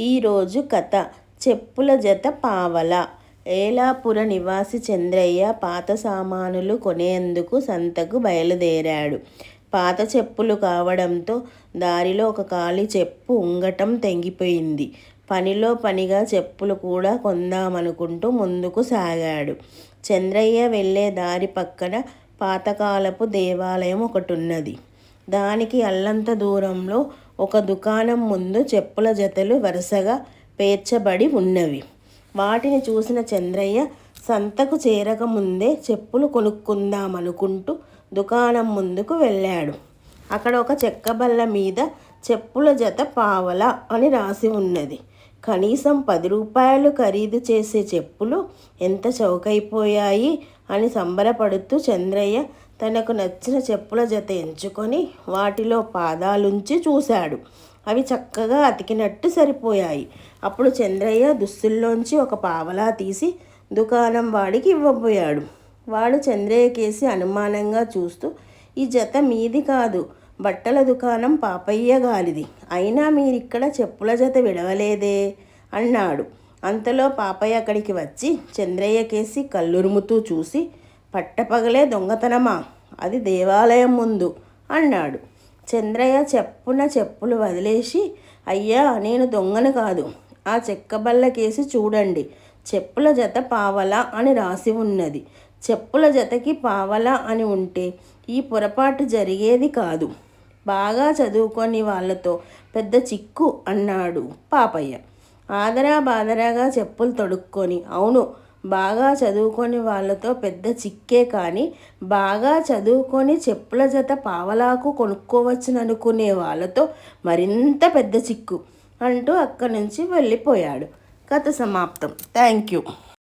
ఈరోజు కథ చెప్పుల జత పావలా. ఏలాపుర నివాసి చంద్రయ్య పాత సామానులు కొనేందుకు సంతకు బయలుదేరాడు. పాత చెప్పులు కావడంతో దారిలో ఒక ఖాళీ చెప్పు ఉంగటం తెగిపోయింది. పనిలో పనిగా చెప్పులు కూడా కొందామనుకుంటూ ముందుకు సాగాడు. చంద్రయ్య వెళ్ళే దారి పక్కన పాతకాలపు దేవాలయం ఒకటున్నది. దానికి అల్లంత దూరంలో ఒక దుకాణం ముందు చెప్పుల జతలు వరుసగా పేర్చబడి ఉన్నవి. వాటిని చూసిన చంద్రయ్య సంతకు చేరకముందే చెప్పులు కొనుక్కుందామనుకుంటూ దుకాణం ముందుకు వెళ్ళాడు. అక్కడ ఒక చెక్క బల్ల మీద చెప్పుల జత పావలా అని రాసి ఉన్నది. కనీసం 10 రూపాయలు ఖరీదు చేసే చెప్పులు ఎంత చౌకైపోయాయి అని సంబరపడుతూ చంద్రయ్య తనకు నచ్చిన చెప్పుల జత ఎంచుకొని వాటిలో పాదాలుంచి చూశాడు. అవి చక్కగా అతికినట్టు సరిపోయాయి. అప్పుడు చంద్రయ్య దుస్తుల్లోంచి ఒక పావలా తీసి దుకాణం వాడికి ఇవ్వబోయాడు. వాడు చంద్రయ్య కేసి అనుమానంగా చూస్తూ, ఈ జత మీది కాదు, బట్టల దుకాణం పాపయ్య గారిది. అయినా మీరిక్కడ చెప్పుల జత విడవలేదే అన్నాడు. అంతలో పాపయ్య అక్కడికి వచ్చి చంద్రయ్య కేసి కళ్ళురుముతూ చూసి, పట్టపగలే దొంగతనమా? అది దేవాలయం ముందు అన్నాడు. చంద్రయ్య చెప్పులు వదిలేసి, అయ్యా నేను దొంగను కాదు, ఆ చెక్కబల్ల కేసి చూడండి, చెప్పుల జత పావలా అని రాసి ఉన్నది. చెప్పుల జతకి పావలా అని ఉంటే ఈ పొరపాటు జరిగేది కాదు. బాగా చదువుకొని వాళ్ళతో పెద్ద చిక్కు అన్నాడు పాపయ్య. ఆదరా బాదరాగా చెప్పులు తొడుక్కొని, అవును బాగా చదువుకొని వాళ్ళతో పెద్ద చిక్కే, కానీ బాగా చదువుకొని చెప్పుల జత పావలాకు కొనుక్కోవచ్చుననుకునే వాళ్ళతో మరింత పెద్ద చిక్కు అంటూ అక్కడి నుంచి వెళ్ళిపోయాడు. కథ సమాప్తం. Thank you.